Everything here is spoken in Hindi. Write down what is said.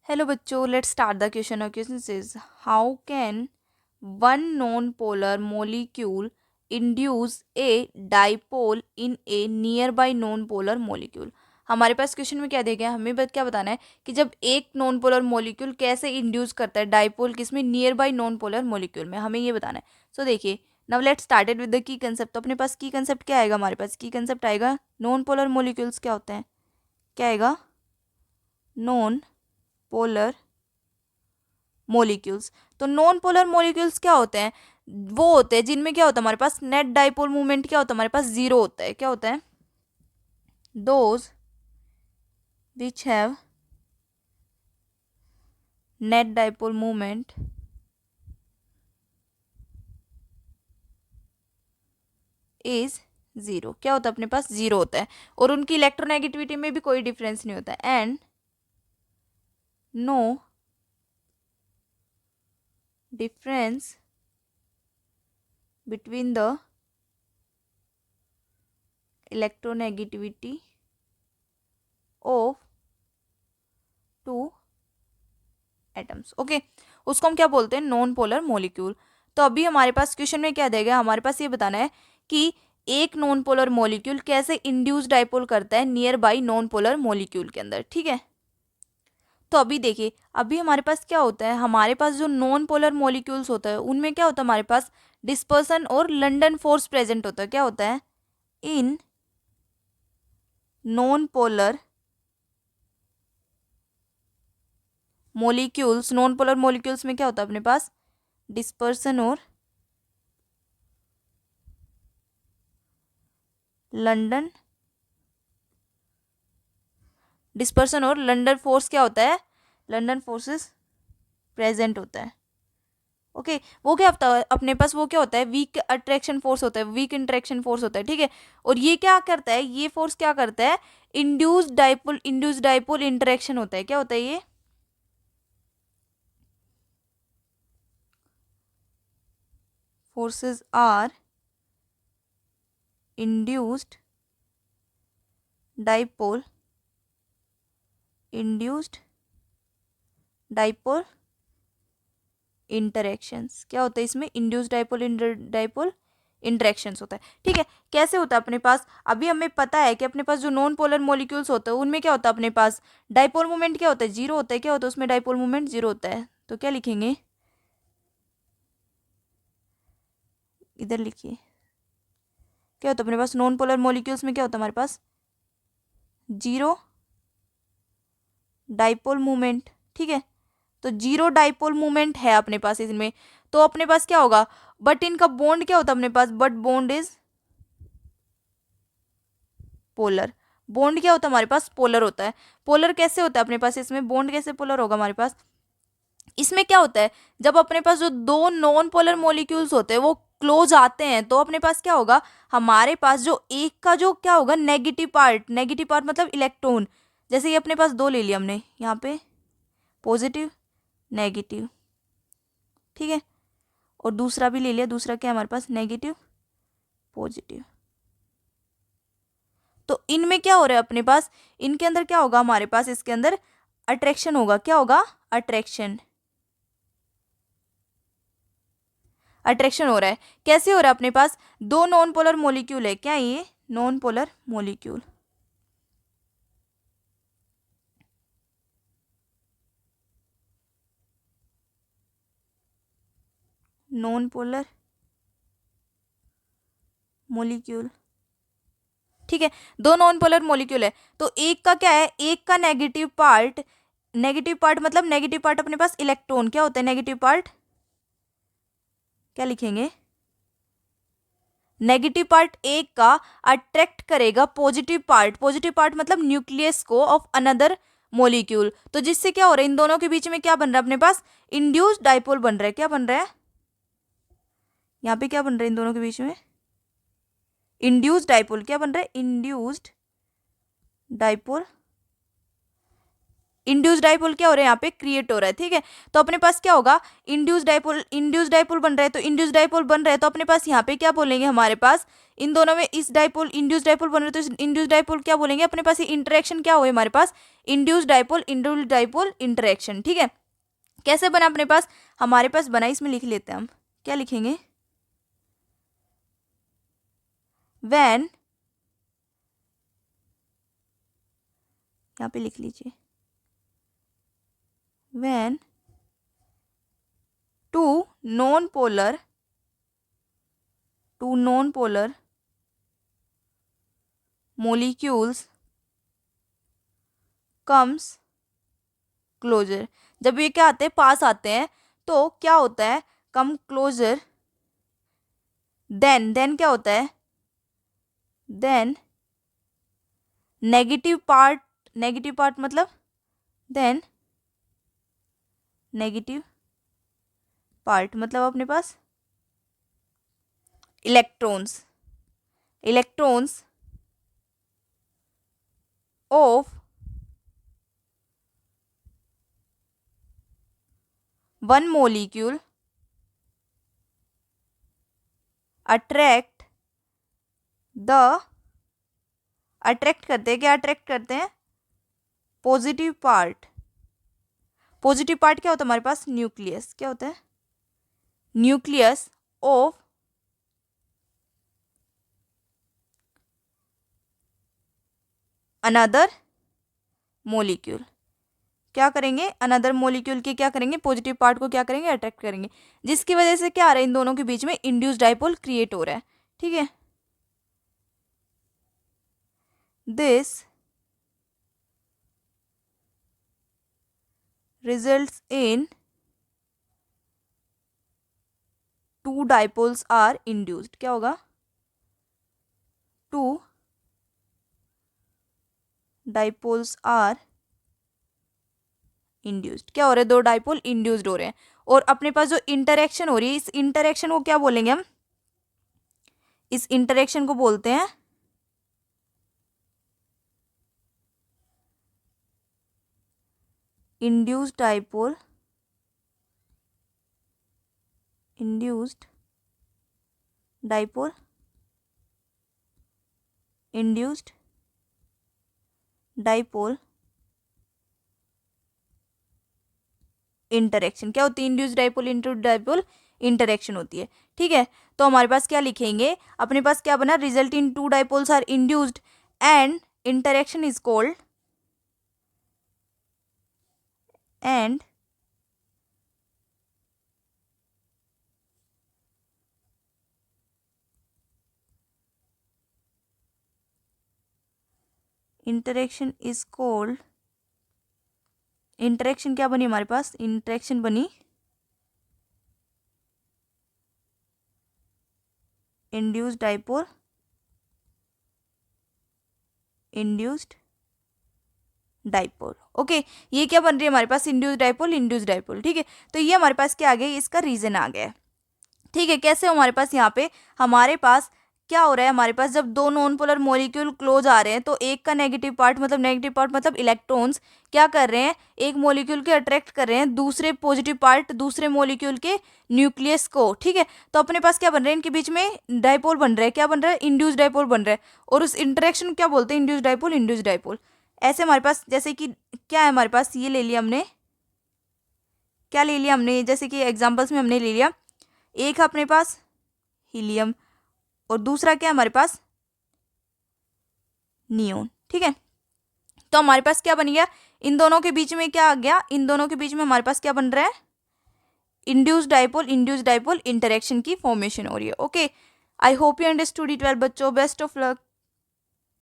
हेलो बच्चों, लेट्स स्टार्ट द क्वेश्चन. और question says how can one non polar molecule induce a dipole in A near by non polar molecule. हमारे पास क्वेश्चन में क्या दिया गया, हमें क्या बताना है कि जब एक नॉन पोलर मोलिक्यूल कैसे इंड्यूस करता है डाइपोल किसमें, near by non polar molecule में, हमें ये बताना है. सो देखिए, now let's started with the key concept. तो अपने पास की कंसेप्ट क्या आएगा, हमारे पास की कंसेप्ट आएगा नॉन पोलर मोलिक्यूल्स क्या होते हैं, क्या आएगा, नॉन पोलर मोलिक्यूल्स. तो नॉन पोलर मोलिक्यूल्स क्या होते हैं, वो होते हैं जिनमें क्या होता है हमारे पास नेट डाइपोल मूवमेंट क्या होता है, हमारे पास जीरो होता है. क्या होता है, those which have net dipole movement is zero. क्या होता है, अपने पास जीरो होता है और उनकी इलेक्ट्रोनेगेटिविटी में भी कोई डिफरेंस नहीं होता है. And no difference between the electronegativity of two atoms. Okay, उसको हम क्या बोलते हैं, नॉन पोलर मोलिक्यूल. तो अभी हमारे पास क्वेश्चन में क्या देगा, हमारे पास ये बताना है कि एक नॉन पोलर मोलिक्यूल कैसे इंड्यूस डाइपोल करता है near by non polar molecule के अंदर. ठीक है, तो अभी देखिए, अभी हमारे पास क्या होता है, हमारे पास जो नॉन पोलर मोलिक्यूल्स होता है उनमें क्या होता है, हमारे पास डिस्पर्सन और लंडन फोर्स प्रेजेंट होता है. क्या होता है, in non polar molecules, non polar molecules में क्या होता है अपने पास, डिस्पर्सन और लंडन डिस्पर्सन और लंडन फोर्स क्या होता है, लंडन फोर्सेस प्रेजेंट होता है. ओके, वो क्या होता है अपने पास, वो क्या होता है, वीक अट्रैक्शन फोर्स होता है, वीक इंट्रैक्शन फोर्स होता है. ठीक है, और ये क्या करता है, ये फोर्स क्या करता है, इंड्यूस्ड डाइपोल इंटरेक्शन होता है. क्या होता है ये, forces are induced dipole induced dipole interactions. क्या होता है इसमें, इंड्यूस्ड डाइपोल इंटरेक्शंस होता है. ठीक है, कैसे होता है अपने पास, अभी हमें पता है कि अपने पास जो नॉन पोलर मॉलिक्यूल्स होते हैं उनमें क्या होता है, अपने पास डाइपोल मोमेंट क्या होता है, जीरो होता है. क्या होता है उसमें, डाइपोल मोमेंट जीरो होता है. तो क्या लिखेंगे, इधर लिखिए, क्या होता है अपने पास नॉन पोलर मॉलिक्यूल्स में, क्या होता है हमारे पास जीरो डाइपोल मोमेंट. ठीक है, तो जीरो डाइपोल मोमेंट है अपने पास इसमें. तो अपने पास क्या होगा, बट इनका बॉन्ड क्या होता है अपने पास, but bond is polar. Bond क्या होता है हमारे पास, पोलर होता है. पोलर कैसे होता है अपने पास, इसमें बॉन्ड कैसे पोलर होगा हमारे पास, इसमें क्या होता है, जब अपने पास जो दो नॉन पोलर मॉलिक्यूल्स होते हैं वो क्लोज आते हैं तो अपने पास क्या होगा, हमारे पास जो एक का जो क्या होगा, नेगेटिव पार्ट मतलब इलेक्ट्रॉन. जैसे ये अपने पास दो ले लिया हमने यहाँ पे, पॉजिटिव नेगेटिव. ठीक है, और दूसरा भी ले लिया, दूसरा क्या है हमारे पास, नेगेटिव पॉजिटिव. तो इनमें क्या हो रहा है अपने पास, इनके अंदर क्या होगा हमारे पास, इसके अंदर अट्रैक्शन होगा. क्या होगा, अट्रैक्शन अट्रैक्शन हो रहा है. कैसे हो रहा है अपने पास, दो नॉन पोलर मोलिक्यूल है, क्या है ये, non polar molecule. Non polar molecule. ठीक है, दो नॉन पोलर मोलिक्यूल है. तो एक का क्या है, एक का नेगेटिव पार्ट मतलब नेगेटिव पार्ट अपने पास इलेक्ट्रॉन. क्या होता है नेगेटिव पार्ट, क्या लिखेंगे, नेगेटिव पार्ट एक का अट्रैक्ट करेगा पॉजिटिव पार्ट मतलब न्यूक्लियस को ऑफ अनदर मोलिक्यूल. तो जिससे क्या हो रहा है, इन दोनों के बीच में क्या बन रहा है अपने पास, इंड्यूस्ड डाइपोल बन रहा है. क्या बन रहा है, यहाँ पे क्या बन रहा है इन दोनों के बीच में, इंड्यूस्ड डाइपोल. क्या बन रहा है, इंड्यूस्ड डाइपोल इंड्यूस डाइपोल क्या हो रहा है यहाँ पे, क्रिएट हो रहा है, ठीक है। तो अपने पास क्या होगा, इंड्यूस डाइपोल बन रहा है, तो इंड्यूस डाइपोल बन रहा है तो अपने पास यहाँ पे क्या बोलेंगे, हमारे पास इन दोनों में इस डाइपोल इंड्यूस डाइपोल बन रहे, तो इंड्यूस डाइपोल क्या बोलेंगे अपने पास, ये इंटरेक्शन क्या हुए हमारे पास, इंड्यूस डाइपोल इंटरेक्शन, ठीक है। कैसे बना अपने पास, हमारे पास बना, इसमें लिख लेते हैं हम, क्या लिखेंगे, व्हेन, यहाँ पे लिख लीजिए, when two non polar molecules comes closer, जब ये क्या आते हैं, पास आते हैं, तो क्या होता है, कम क्लोजर, देन क्या होता है, देन नेगेटिव पार्ट मतलब, देन नेगेटिव पार्ट मतलब अपने पास electrons of one molecule attract करते हैं, क्या अट्रैक्ट करते हैं, पॉजिटिव पार्ट क्या होता है हमारे पास, न्यूक्लियस, क्या होता है, न्यूक्लियस ऑफ अनदर मोलिक्यूल, क्या करेंगे, अनदर मोलिक्यूल के क्या करेंगे, पॉजिटिव पार्ट को क्या करेंगे, अट्रैक्ट करेंगे, जिसकी वजह से क्या आ रहा है, इन दोनों के बीच में इंड्यूस डाइपोल क्रिएट हो रहा है, ठीक है। This results in two dipoles are induced, क्या होगा, टू डाइपोल्स आर इंड्यूस्ड, क्या हो रहा है, दो डाइपोल इंड्यूस्ड हो रहे हैं, और अपने पास जो इंटरेक्शन हो रही है, इस इंटरेक्शन को क्या बोलेंगे हम, इस इंटरेक्शन को बोलते हैं इंड्यूस्ड डाइपोल इंटरेक्शन, क्या होती है, इंड्यूस्ड डाइपोल इंटरेक्शन होती है, ठीक है। तो हमारे पास क्या लिखेंगे, अपने पास क्या बना, result in two dipoles are induced and interaction is called and interaction is called, interaction क्या बनी हमारे पास, इंटरेक्शन बनी इंड्यूस्ड डाइपोल, ओके। ये क्या बन रही है हमारे पास, इंड्यूस्ड डाइपोल, ठीक है। तो ये हमारे पास क्या आ गया, इसका रीजन आ गया है, ठीक है। कैसे हमारे पास यहाँ पे, हमारे पास क्या हो रहा है, हमारे पास जब दो नॉन पोलर मॉलिक्यूल क्लोज आ रहे हैं, तो एक का नेगेटिव पार्ट मतलब इलेक्ट्रॉन्स क्या कर रहे हैं, एक मॉलिक्यूल के अट्रैक्ट कर रहे हैं दूसरे पॉजिटिव पार्ट दूसरे मॉलिक्यूल के न्यूक्लियस को, ठीक है। तो अपने पास क्या बन रहा है, इनके बीच में डाइपोल बन रहा है, क्या बन रहा है, इंड्यूस डाइपोल बन रहा है, और उस इंटरेक्शन क्या बोलते हैं, इंड्यूस डाइपोल। ऐसे हमारे पास जैसे कि क्या है, हमारे पास ये ले लिया हमने, क्या ले लिया हमने, जैसे कि एग्जाम्पल्स में हमने ले लिया, एक है अपने पास हीलियम और दूसरा क्या है हमारे पास, नियोन, ठीक है। तो हमारे पास क्या बन गया, इन दोनों के बीच में क्या आ गया, इन दोनों के बीच में हमारे पास क्या बन रहा है, इंड्यूस्ड डाइपोल इंटरेक्शन की फॉर्मेशन हो रही है, okay. I hope you understood it well बच्चों, बेस्ट ऑफ लक।